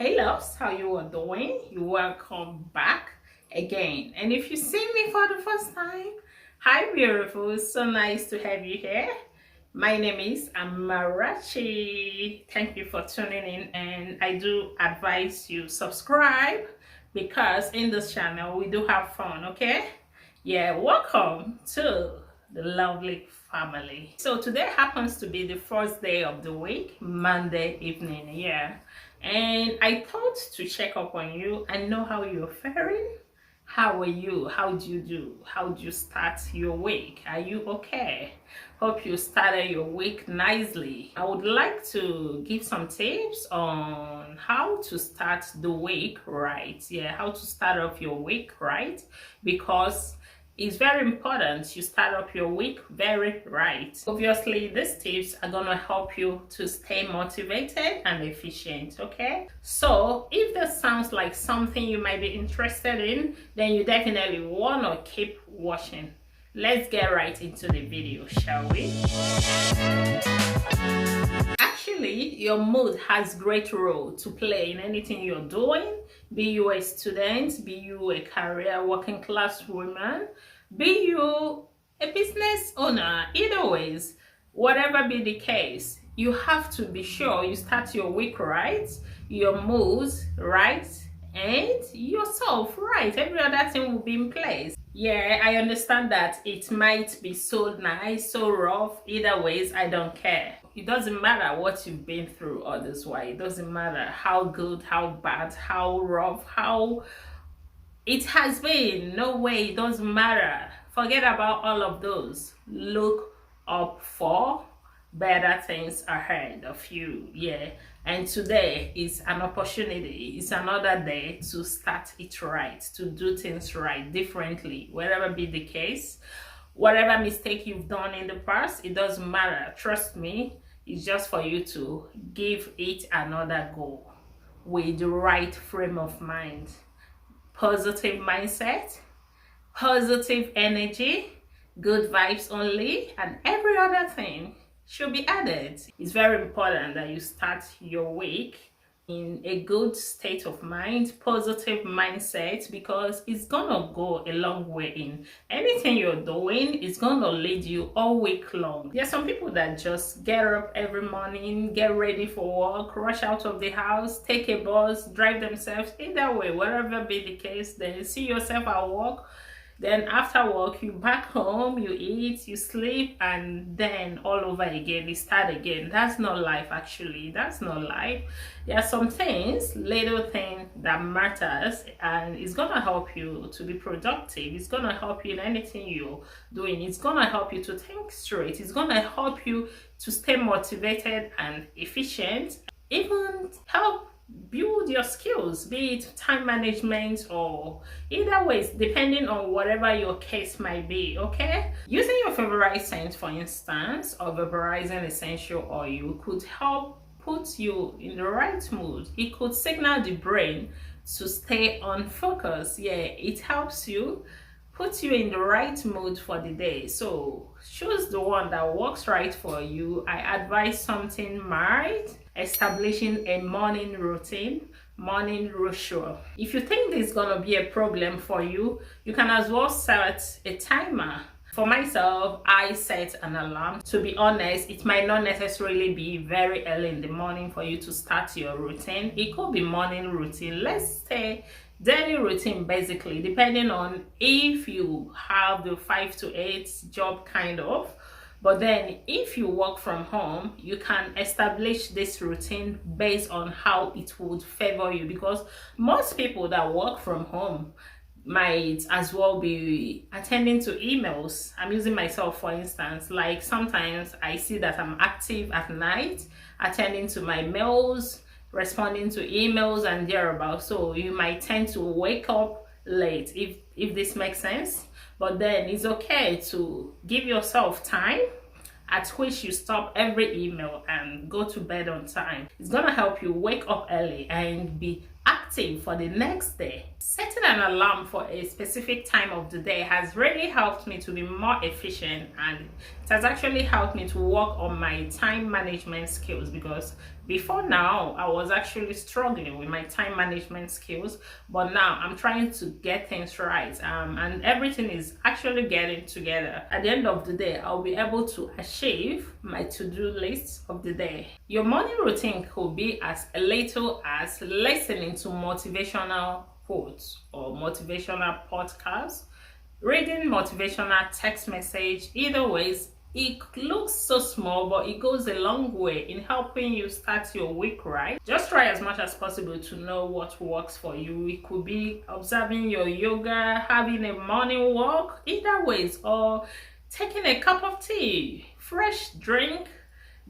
Hey loves, how you are doing? You welcome back again. And if you see me for the first time, hi beautiful, it's so nice to have you here. My name is Amarachi. Thank you for tuning in, and I do advise you subscribe because in this channel we do have fun, okay? Yeah, welcome to the lovely family. So today happens to be the first day of the week, Monday evening, yeah. And I thought to check up on you and know how you're faring. How are you? How do you do? How do you start your week? Are you okay? Hope you started your week nicely. I would like to give some tips on how to start the week right. Yeah, how to start off your week right, because it's very important you start up your week very right. Obviously, these tips are gonna help you to stay motivated and efficient, okay? So if this sounds like something you might be interested in, then you definitely wanna keep watching. Let's get right into the video, shall we? Actually, your mood has great role to play in anything you're doing. Be you a student, be you a career working class woman, be you a business owner, either ways, whatever be the case, you have to be sure you start your week right, your mood right, and yourself right. Every other thing will be in place. Yeah, I understand that it might be so nice, so rough. Either ways, I don't care. It doesn't matter what you've been through all this while. It doesn't matter how good, how bad, how rough, how it has been. No way, it doesn't matter. Forget about all of those. Look up for better things ahead of you. Yeah, and today is an opportunity, it's another day to start it right, to do things right, differently, whatever be the case. Whatever mistake you've done in the past, it doesn't matter. Trust me, it's just for you to give it another go with the right frame of mind, positive mindset, positive energy, good vibes only, and every other thing should be added. It's very important that you start your week in a good state of mind, positive mindset, because it's gonna go a long way in anything you're doing. It's gonna lead you all week long. There's some people that just get up every morning, get ready for work, rush out of the house, take a bus, drive themselves. Either way, whatever be the case, then you see yourself at work. Then after work, you back home, you eat, you sleep, and then all over again, you start again. That's not life, actually. That's not life. There are some things, little things that matters, and it's gonna help you to be productive. It's gonna help you in anything you're doing. It's gonna help you to think straight. It's gonna help you to stay motivated and efficient. Even help build your skills, be it time management or either ways, depending on whatever your case might be, okay? Using your favorite scent, for instance, or vaporizing essential oil could help put you in the right mood. It could signal the brain to stay on focus. Yeah, it helps you, put you in the right mood for the day. So choose the one that works right for you. I advise something mild, establishing a morning routine, morning ritual. If you think this is gonna be a problem for you, you can as well set a timer. For myself, I set an alarm. To be honest, it might not necessarily be very early in the morning for you to start your routine. It could be morning routine. Let's say daily routine, basically, depending on if you have the 5 to 8 job kind of. But then if you work from home, you can establish this routine based on how it would favor you, because most people that work from home might as well be attending to emails. I'm using myself for instance. Like sometimes I see that I'm active at night, attending to my mails, responding to emails and thereabouts. So you might tend to wake up late, if this makes sense. But then it's okay to give yourself time at which you stop every email and go to bed on time. It's gonna help you wake up early and be active for the next day. Setting Setting an alarm for a specific time of the day has really helped me to be more efficient, and it has actually helped me to work on my time management skills, because before now I was actually struggling with my time management skills, but now I'm trying to get things right, and everything is actually getting together. At the end of the day, I'll be able to achieve my to-do list of the day. Your morning routine could be as little as listening to motivational quotes or motivational podcasts, reading motivational text message. Either ways, it looks so small, but it goes a long way in helping you start your week right. Just try as much as possible to know what works for you. It could be observing your yoga, having a morning walk, either ways, or taking a cup of tea, fresh drink,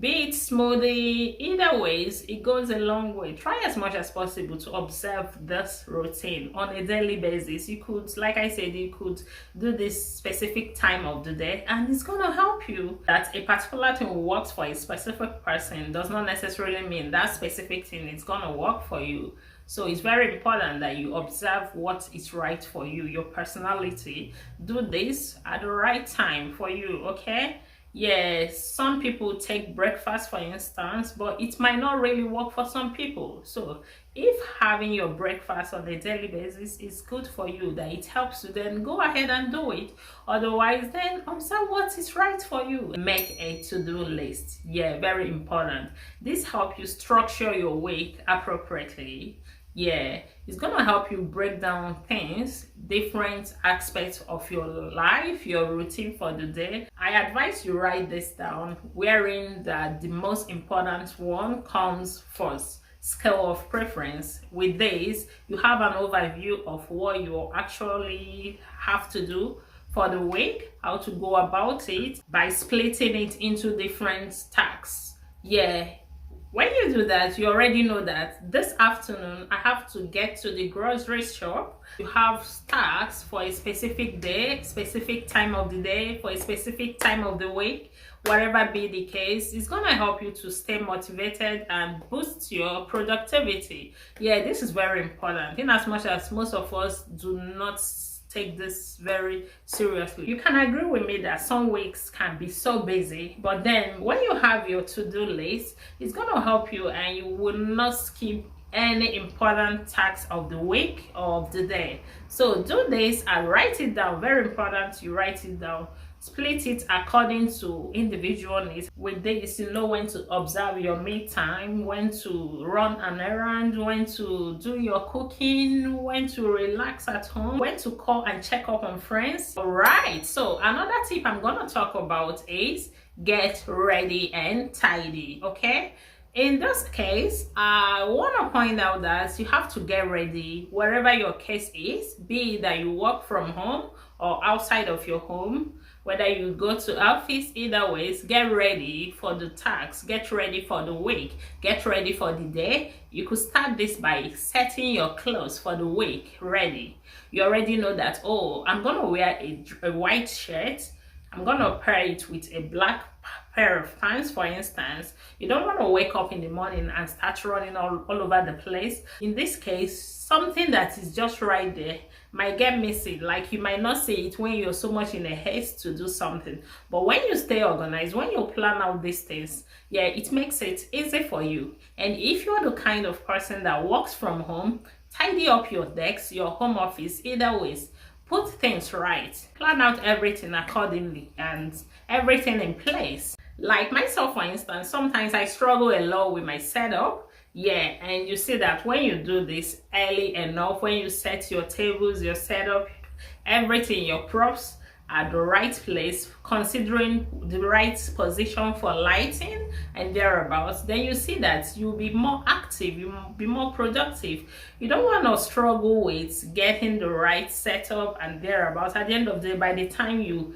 be it smoothie. Either ways, it goes a long way. Try as much as possible to observe this routine on a daily basis. You could, like I said, you could do this specific time of the day, and it's gonna help you. That a particular thing works for a specific person does not necessarily mean that specific thing is gonna work for you. So it's very important that you observe what is right for you, your personality. Do this at the right time for you, okay? Yes, some people take breakfast, for instance, but it might not really work for some people. So if having your breakfast on a daily basis is good for you, that it helps you, then go ahead and do it. Otherwise, then observe what is right for you. Make a to-do list. Yeah, very important. This helps you structure your week appropriately. Yeah, it's gonna help you break down things, different aspects of your life, your routine for the day. I advise you write this down, wherein that the most important one comes first: scale of preference. With this, you have an overview of what you actually have to do for the week, how to go about it by splitting it into different tasks. Yeah. When you do that, you already know that this afternoon I have to get to the grocery shop. You have tasks for a specific day, specific time of the day, for a specific time of the week. Whatever be the case, it's gonna help you to stay motivated and boost your productivity. Yeah, this is very important, in as much as most of us do not take this very seriously. You can agree with me that some weeks can be so busy, but then when you have your to-do list, it's going to help you, and you will not skip any important tasks of the week or of the day. So do this and write it down. Very important, you write it down. Split it according to individual needs. With this, you know when to observe your me time, when to run an errand, when to do your cooking, when to relax at home, when to call and check up on friends. All right, so another tip I'm gonna talk about is get ready and tidy, okay? In this case, I want to point out that you have to get ready wherever your case is, be it that you work from home or outside of your home, whether you go to office. Either ways, get ready for the tasks, get ready for the week, get ready for the day. You could start this by setting your clothes for the week ready. You already know that, oh, I'm gonna wear a white shirt, I'm gonna pair it with a black pair of pants, for instance. You don't want to wake up in the morning and start running all over the place. In this case, something that is just right there might get missing. Like, you might not see it when you're so much in a haste to do something, but when you stay organized, when you plan out these things, yeah, it makes it easy for you. And if you're the kind of person that works from home, tidy up your desk, your home office. Either ways, put things right, plan out everything accordingly, and everything in place. Like myself, for instance, sometimes I struggle a lot with my setup. Yeah, and you see that when you do this early enough, when you set your tables, your setup, everything, your props at the right place, considering the right position for lighting and thereabouts, then you see that you'll be more active, you'll be more productive. You don't want to struggle with getting the right setup and thereabouts. At the end of the day, by the time you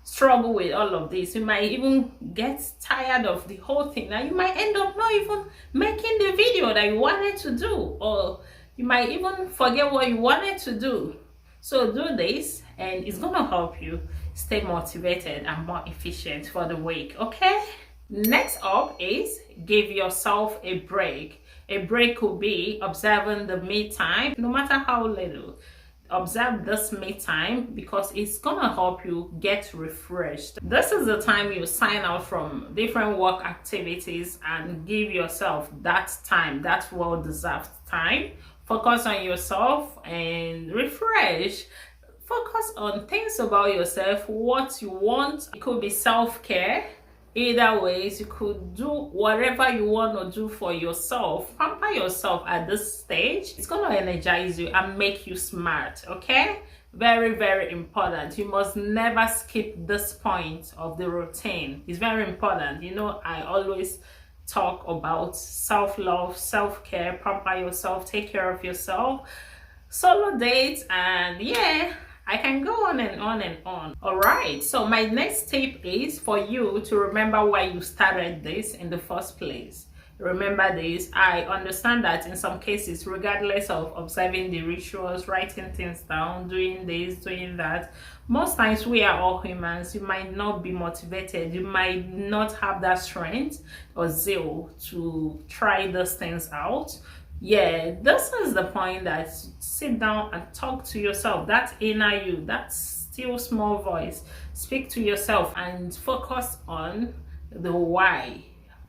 struggle with all of this, you might even get tired of the whole thing. Now you might end up not even making the video that you wanted to do, or you might even forget what you wanted to do. So do this, and it's gonna help you stay motivated and more efficient for the week, okay? Next up is give yourself a break. A break could be observing the me time, no matter how little. Observe this me time because it's gonna help you get refreshed. This is the time you sign out from different work activities and give yourself that time, that well-deserved time. Focus on yourself and refresh. Focus on things about yourself, what you want. It could be self-care. Either ways, you could do whatever you want to do for yourself. Pamper yourself at this stage. It's going to energize you and make you smart, okay? Very, very important. You must never skip this point of the routine. It's very important. You know, I always talk about self-love, self-care, pamper yourself, take care of yourself, solo dates, and yeah, I can go on and on and on. All right, so my next tip is for you to remember why you started this in the first place. Remember this. I understand that in some cases, regardless of observing the rituals, writing things down, doing this, doing that, most times we are all humans. You might not be motivated. You might not have that strength or zeal to try those things out. Yeah, this is the point that sit down and talk to yourself, that inner you, that still small voice. Speak to yourself and focus on the why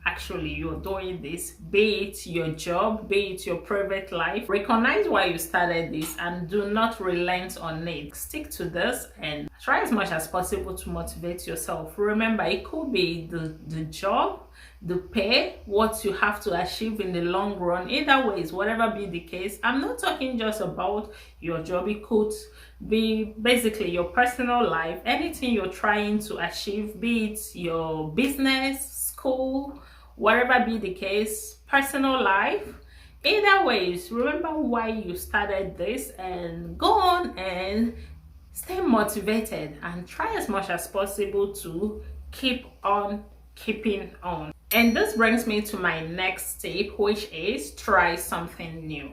actually you're doing this, be it your job, be it your private life. Recognize why you started this and do not relent on it. Stick to this and try as much as possible to motivate yourself. Remember, it could be the job, the pay, what you have to achieve in the long run. Either ways, whatever be the case, I'm not talking just about your job. It could be basically your personal life, anything you're trying to achieve, be it your business, school, whatever be the case, personal life. Either ways, remember why you started this and go on and stay motivated and try as much as possible to keep on keeping on. And this brings me to my next tip, which is try something new.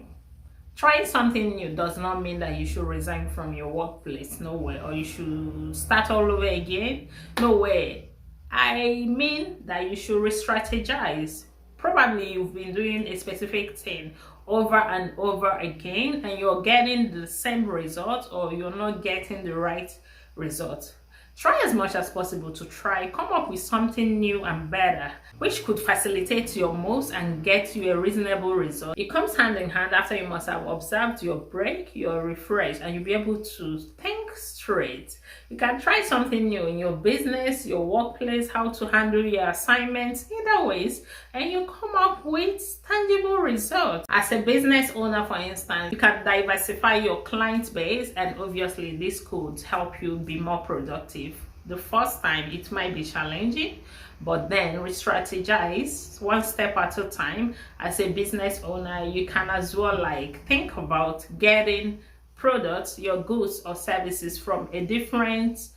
Trying something new does not mean that you should resign from your workplace, no way, or you should start all over again, no way. I mean that you should re-strategize. Probably you've been doing a specific thing over and over again and you're getting the same result or you're not getting the right result. Try as much as possible to come up with something new and better, which could facilitate your moves and get you a reasonable result. It comes hand in hand after you must have observed your break, your refresh, and you'll be able to think straight. You can try something new in your business, your workplace, how to handle your assignments, either ways, and you come up with tangible results. As a business owner, for instance, you can diversify your client base, and obviously this could help you be more productive. The first time it might be challenging, but then re-strategize one step at a time. As a business owner, you can as well think about getting products, your goods or services from a different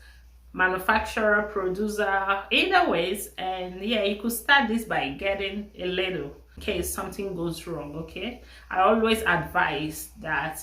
manufacturer, producer, either ways. And yeah, you could start this by getting a little in case something goes wrong. Okay, I always advise that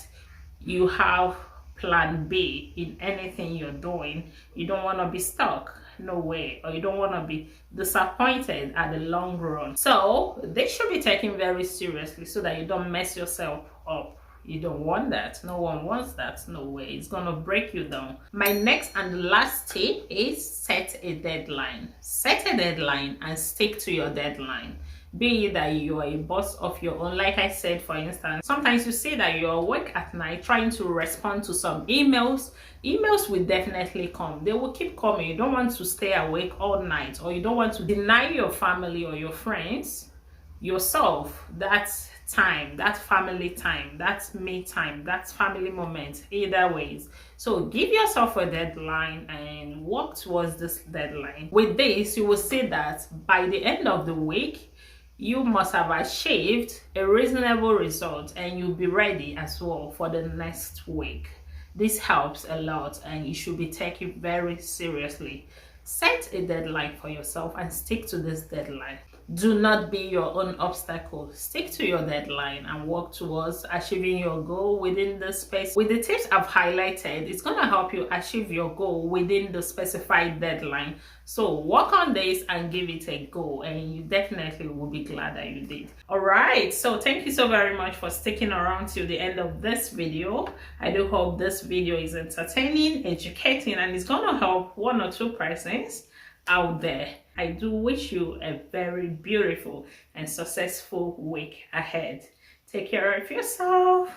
you have plan B in anything you're doing. You don't want to be stuck, no way, or you don't want to be disappointed at the long run. So they should be taken very seriously so that you don't mess yourself up. You don't want that. No one wants that. No way. It's gonna break you down. My next and last tip is set a deadline. Set a deadline and stick to your deadline. Be it that you are a boss of your own. Like I said, for instance, sometimes you say that you're awake at night trying to respond to some emails. Emails will definitely come. They will keep coming. You don't want to stay awake all night, or you don't want to deny your family or your friends, yourself, that time, that family time, that me time, that family moment, either ways. So give yourself a deadline and work towards this deadline. With this, you will see that by the end of the week, you must have achieved a reasonable result and you'll be ready as well for the next week. This helps a lot and you should be taken very seriously. Set a deadline for yourself and stick to this deadline. Do not be your own obstacle. Stick to your deadline and work towards achieving your goal within the space. With the tips I've highlighted, it's going to help you achieve your goal within the specified deadline. So work on this and give it a go, and you definitely will be glad that you did. All right, so thank you so very much for sticking around till the end of this video. I do hope this video is entertaining, educating, and it's going to help one or two persons out there. I do wish you a very beautiful and successful week ahead. Take care of yourself.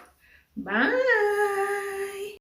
Bye.